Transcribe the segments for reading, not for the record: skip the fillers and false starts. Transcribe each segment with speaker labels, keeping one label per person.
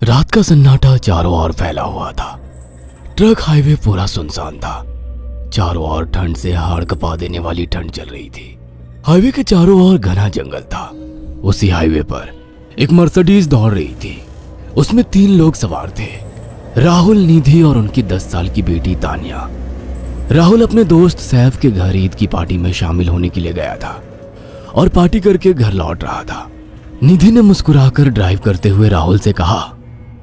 Speaker 1: रात का सन्नाटा चारों ओर फैला हुआ था। ट्रक हाईवे पूरा सुनसान था। चारों ओर ठंड से हाड़ कपा देने वाली ठंड चल रही थी। हाईवे के चारों ओर घना जंगल था। उसी हाईवे पर एक मर्सिडीज दौड़ रही थी। उसमें 3 लोग सवार थे, राहुल, निधि और उनकी 10 साल की बेटी तानिया। राहुल अपने दोस्त सैफ के घर ईद की पार्टी में शामिल होने के लिए गया था और पार्टी करके घर लौट रहा था। निधि ने मुस्कुराकर ड्राइव करते हुए राहुल से कहा,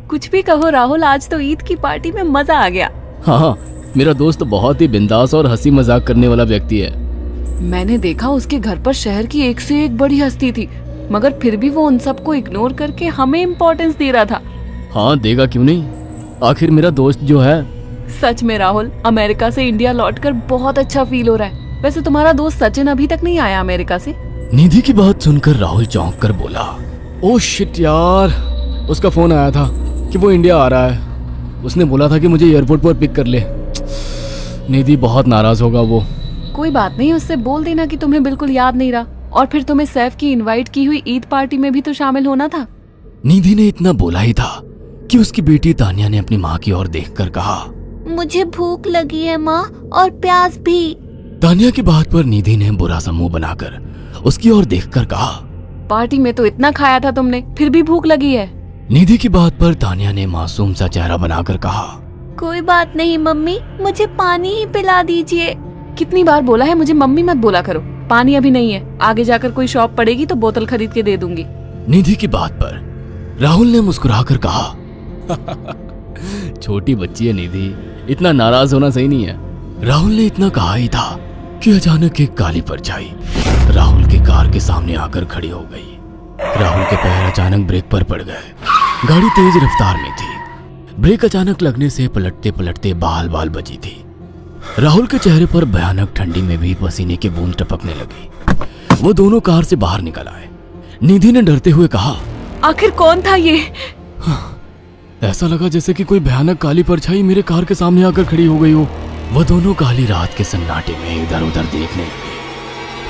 Speaker 2: कुछ भी कहो राहुल, आज तो ईद की पार्टी में मजा आ गया।
Speaker 1: हाँ, मेरा दोस्त बहुत ही बिंदास और हंसी मजाक करने वाला व्यक्ति है।
Speaker 2: मैंने देखा उसके घर पर शहर की एक से एक बड़ी हस्ती थी, मगर फिर भी वो उन सबको इग्नोर करके हमें इम्पोर्टेंस दे रहा था।
Speaker 1: हाँ, देगा क्यों नहीं, आखिर मेरा दोस्त जो है।
Speaker 2: सच में राहुल, अमेरिका से इंडिया लौटकर बहुत अच्छा फील हो रहा है। वैसे तुम्हारा दोस्त सचिन अभी तक नहीं आया अमेरिका से?
Speaker 1: निधि की बात सुनकर राहुल चौंक कर बोला, ओह शिट यार, उसका फोन आया था कि वो इंडिया आ रहा है। उसने बोला था कि मुझे एयरपोर्ट पर पिक कर ले। निधि बहुत नाराज होगा वो।
Speaker 2: कोई बात नहीं, उससे बोल देना कि तुम्हें बिल्कुल याद नहीं रहा और फिर तुम्हें सैफ की इनवाइट की हुई ईद पार्टी में भी तो शामिल होना था।
Speaker 1: निधि ने इतना बोला ही था कि उसकी बेटी तानिया ने अपनी माँ की ओर देखकर कहा,
Speaker 3: मुझे भूख लगी है माँ, और प्यास भी।
Speaker 1: तानिया की बात पर निधि ने बुरा सा मुंह बनाकर उसकी ओर देखकर कहा,
Speaker 2: पार्टी में तो इतना खाया था तुमने, फिर भी भूख लगी है।
Speaker 1: निधि की बात पर तानिया ने मासूम सा चेहरा बनाकर कहा,
Speaker 3: कोई बात नहीं मम्मी, मुझे पानी ही पिला दीजिए।
Speaker 2: कितनी बार बोला है मुझे मम्मी मत बोला करो। पानी अभी नहीं है, आगे जाकर कोई शॉप पड़ेगी तो बोतल खरीद के दे दूंगी।
Speaker 1: निधि की बात पर राहुल ने मुस्कुराकर कहा, छोटी बच्ची है निधि, इतना नाराज होना सही नहीं है। राहुल ने इतना कहा ही था कि अचानक एक काली परछाई राहुल की कार के सामने आकर खड़ी हो गई। राहुल के पैर अचानक ब्रेक पर पड़ गए। गाड़ी तेज रफ्तार में थी। ब्रेक अचानक लगने से पलटते पलटते बाल बाल बची थी। राहुल के चेहरे पर भयानक ठंडी में भी पसीने की बूंद टपकने लगी। वो दोनों कार से बाहर निकल आए। निधि ने डरते हुए कहा, आखिर कौन था ये? ऐसा लगा जैसे कि कोई भयानक काली परछाई मेरे कार के सामने आकर खड़ी हो गई हो। वो दोनों काली रात के सन्नाटे में इधर उधर देखने लगे।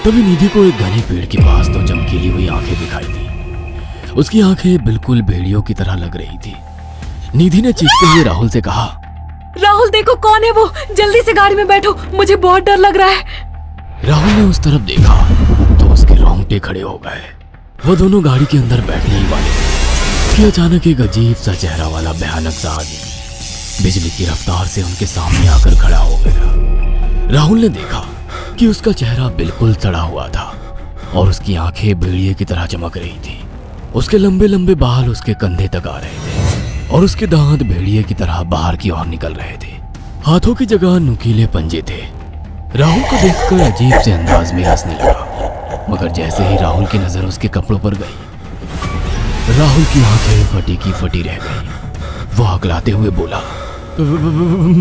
Speaker 1: तभी निधि को एक घने पेड़ के पास 2 चमकीली हुई आंखें दिखाई दी। उसकी आंखें बिल्कुल भेड़ियों की तरह लग रही थी। निधि ने चीखते हुए राहुल से कहा,
Speaker 2: राहुल देखो कौन है वो, जल्दी से गाड़ी में बैठो, मुझे बहुत डर लग रहा है।
Speaker 1: राहुल ने उस तरफ देखा तो उसके रोंगटे खड़े हो गए। वो दोनों गाड़ी के अंदर बैठने ही वाले थे कि अचानक एक अजीब सा चेहरा वाला भयानक सा आदमी बिजली की रफ्तार से उनके सामने आकर खड़ा हो गया। राहुल ने देखा कि उसका चेहरा बिल्कुल सड़ा हुआ था और उसकी आंखें भेड़िए की तरह चमक रही थी। उसके लंबे लंबे बाल उसके कंधे तक आ रहे थे और उसके दांत भेड़िए की तरह बाहर की ओर निकल रहे थे। हाथों की जगह नुकीले पंजे थे। राहुल को देखकर अजीब से अंदाज में हंसने लगा, मगर जैसे ही राहुल की नजर उसके कपड़ों पर गई, राहुल की आंखें फटी की फटी रह गई। वो हकलाते हुए बोला,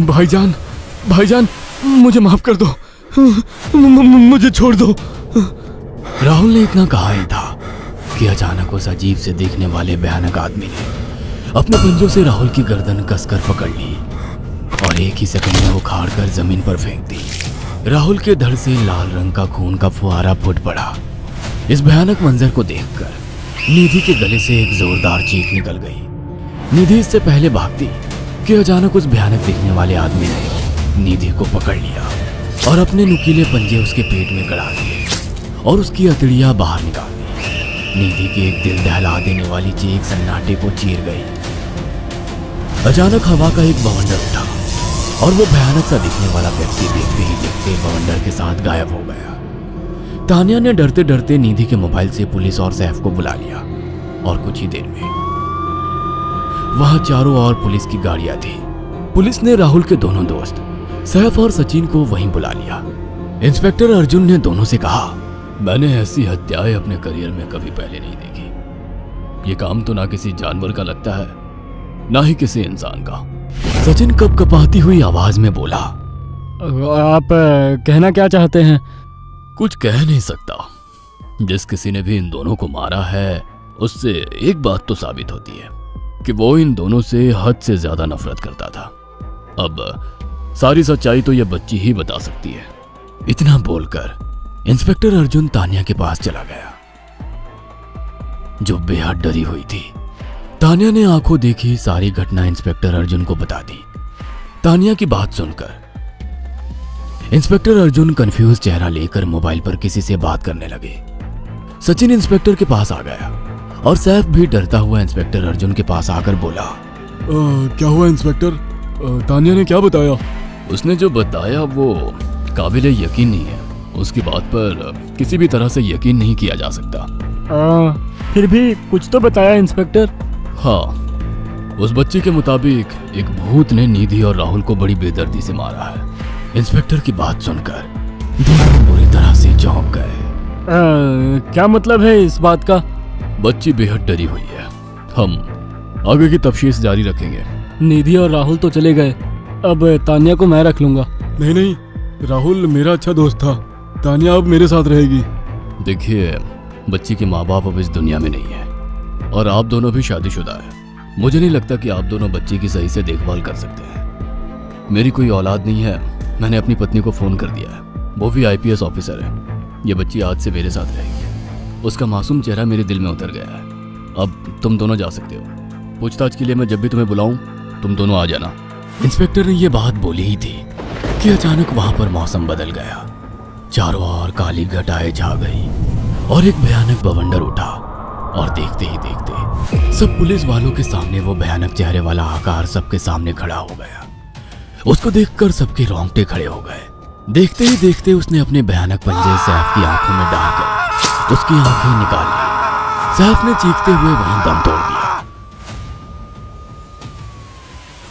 Speaker 1: भाईजान, भाईजान, मुझे माफ कर दो, मुझे छोड़ दो। राहुल ने इतना कहा ही था कि अचानक उस अजीब से दिखने वाले भयानक आदमी ने अपने पंजों से राहुल की गर्दन कसकर पकड़ ली और एक ही सेकंड में उखाड़ कर जमीन पर फेंक दी। राहुल के धड़ से लाल रंग का खून का फुहारा फूट पड़ा। इस भयानक मंजर को देखकर निधि के गले से एक जोरदार चीख निकल गई। निधि इससे पहले भागती कि अचानक उस भयानक दिखने वाले आदमी ने निधि को पकड़ लिया और अपने नुकीले पंजे उसके पेट में गड़ा दिए और उसकी अतड़ियां बाहर निकाल दी। निधि की एक दिल दहला देने वाली चीख सन्नाटे को चीर गई। अचानक हवा का एक बवंडर उठा और वो भयानक सा दिखने वाला व्यक्ति देखते ही देखते बवंडर के साथ गायब हो गया। तानिया ने डरते डरते निधि के मोबाइल से पुलिस और सैफ को बुला लिया और कुछ ही देर में वहां चारों ओर पुलिस की गाड़ियां थी। पुलिस ने राहुल के दोनों दोस्त सैफ और सचिन को वहीं बुला लिया। इंस्पेक्टर अर्जुन ने दोनों से कहा, मैंने ऐसी हत्याएं अपने करियर में कभी पहले नहीं देखी। ये काम तो ना किसी जानवर का लगता है, ना ही किसी इंसान का। सचिन कपकपाती हुई आवाज में बोला,
Speaker 4: आप कहना क्या चाहते हैं?
Speaker 1: कुछ कह नहीं सकता। जिस किसी ने भी इन दोनों को मारा है उससे एक बात तो साबित होती है कि वो इन दोनों से हद से ज्यादा नफरत करता था। अब सारी सच्चाई तो यह बच्ची ही बता सकती है। इतना बोलकर इंस्पेक्टर अर्जुन तानिया के पास चला गया जो बेहद डरी हुई थी। तानिया ने आंखों देखी सारी घटना इंस्पेक्टर अर्जुन को बता दी। तानिया की बात सुनकर इंस्पेक्टर अर्जुन कंफ्यूज चेहरा लेकर मोबाइल पर किसी से बात करने लगे। सचिन इंस्पेक्टर के पास आ गया और सैफ भी डरता हुआ इंस्पेक्टर अर्जुन के पास आकर बोला,
Speaker 4: क्या हुआ इंस्पेक्टर? तानिया ने क्या बताया?
Speaker 1: उसने जो बताया वो काबिले यकीन नहीं है। उसकी बात पर किसी भी तरह से यकीन नहीं किया जा सकता।
Speaker 4: फिर भी कुछ तो बताया इंस्पेक्टर।
Speaker 1: हाँ, उस बच्ची के मुताबिक एक भूत ने निधि और राहुल को बड़ी बेदर्दी से मारा है। इंस्पेक्टर की बात सुनकर दोनों बुरी तरह से चौंक गए।
Speaker 4: क्या मतलब है इस बात का?
Speaker 1: बच्ची बेहद डरी हुई है। हम आगे की तफ्तीश जारी रखेंगे।
Speaker 4: निधि और राहुल तो चले गए, अब तानिया को मैं रख लूंगा। नहीं, राहुल मेरा अच्छा दोस्त था। तानिया अब मेरे साथ रहेगी।
Speaker 1: देखिए, बच्ची के माँ बाप अब इस दुनिया में नहीं है और आप दोनों भी शादीशुदा है। मुझे नहीं लगता कि आप दोनों बच्ची की सही से देखभाल कर सकते हैं। मेरी कोई औलाद नहीं है। मैंने अपनी पत्नी को फोन कर दिया है, वो भी IPS ऑफिसर है। ये बच्ची आज से मेरे साथ रहेगी। उसका मासूम चेहरा मेरे दिल में उतर गया है। अब तुम दोनों जा सकते हो। पूछताछ के लिए मैं जब भी तुम्हें बुलाऊं तुम दोनों आ जाना। इंस्पेक्टर ने ये बात बोली ही थी कि अचानक वहां पर मौसम बदल गया। चारों ओर काली घटाएं छा गई और एक भयानक बवंडर उठा और देखते ही देखते सब पुलिस वालों के सामने वो भयानक चेहरे वाला आकार सबके सामने खड़ा हो गया। उसको देखकर सबके रोंगटे खड़े हो गए। देखते ही देखते उसने अपने भयानक पंजे सैफ की आंखों में डालकर उसकी आंखें निकाल ली। सैफ ने चीखते हुए वहीं दम तोड़ दिया।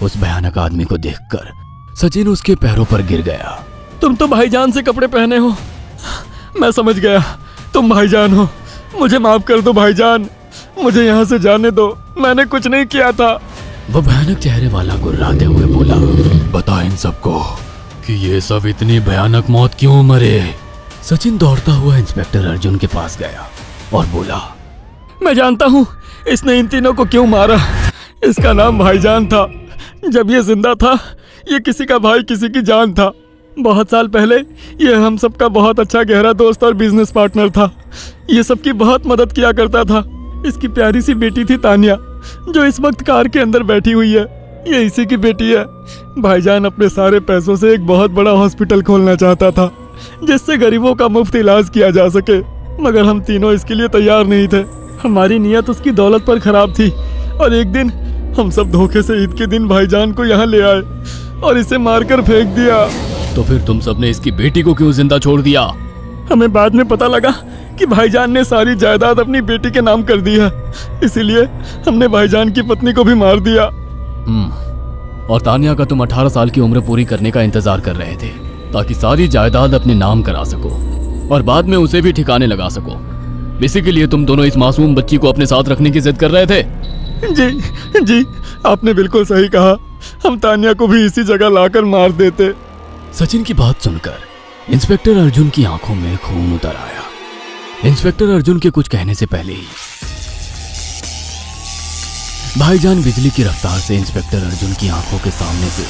Speaker 1: उस भयानक आदमी को देखकर सचिन उसके पैरों पर गिर गया।
Speaker 4: तुम तो भाईजान से कपड़े पहने हो। मैं समझ गया, तुम भाईजान हो। मुझे माफ कर दो भाईजान, मुझे यहाँ से जाने दो। मैंने कुछ नहीं किया था।
Speaker 1: वो भयानक चेहरे वाला गुर्राते हुए बोला, बता इन सबको कि ये सब इतनी भयानक मौत क्यों मरे। सचिन दौड़ता हुआ इंस्पेक्टर अर्जुन के पास गया और बोला,
Speaker 4: मैं जानता हूँ इसने इन तीनों को क्यों मारा। इसका नाम भाईजान था। जब ये जिंदा था ये किसी का भाई किसी की जान था। बहुत साल पहले ये हम सबका बहुत अच्छा गहरा दोस्त और बिजनेस पार्टनर था। ये सबकी बहुत मदद किया करता था। इसकी प्यारी सी बेटी थी तानिया, जो इस वक्त कार के अंदर बैठी हुई है। ये इसी की बेटी है। भाईजान अपने सारे पैसों से एक बहुत बड़ा हॉस्पिटल खोलना चाहता था जिससे गरीबों का मुफ्त इलाज किया जा सके, मगर हम तीनों इसके लिए तैयार नहीं थे। हमारी नीयत उसकी दौलत पर खराब थी और एक दिन हम सब धोखे से ईद के दिन भाईजान को यहाँ ले आए और इसे मारकर फेंक दिया।
Speaker 1: तो फिर तुम सबने इसकी बेटी को क्यों जिंदा छोड़ दिया?
Speaker 4: हमें बाद में पता लगा कि भाईजान ने सारी जायदाद अपनी बेटी के नाम कर दी है, इसीलिए हमने भाईजान की पत्नी को भी मार दिया।
Speaker 1: और तानिया का तुम 18 साल की उम्र पूरी करने का इंतजार कर रहे थे ताकि सारी जायदाद अपने नाम करा सको और बाद में उसे भी ठिकाने लगा सको। इसी के लिए तुम दोनों इस मासूम बच्ची को अपने साथ रखने की जिद कर रहे थे।
Speaker 4: जी, आपने बिल्कुल सही कहा। हम तानिया को भी इसी जगह लाकर मार देते।
Speaker 1: सचिन की बात सुनकर इंस्पेक्टर अर्जुन की आंखों में खून उतर आया। इंस्पेक्टर अर्जुन के कुछ कहने से पहले ही भाईजान बिजली की रफ्तार से इंस्पेक्टर अर्जुन की आंखों के सामने से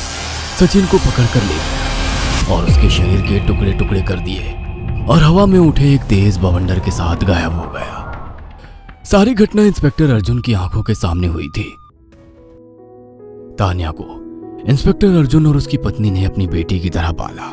Speaker 1: सचिन को पकड़कर ले गया और उसके शरीर के टुकड़े टुकड़े कर दिए और हवा में उठे एक तेज बवंडर के साथ गायब हो गया। सारी घटना इंस्पेक्टर अर्जुन की आंखों के सामने हुई थी। तानिया को इंस्पेक्टर अर्जुन और उसकी पत्नी ने अपनी बेटी की तरह पाला।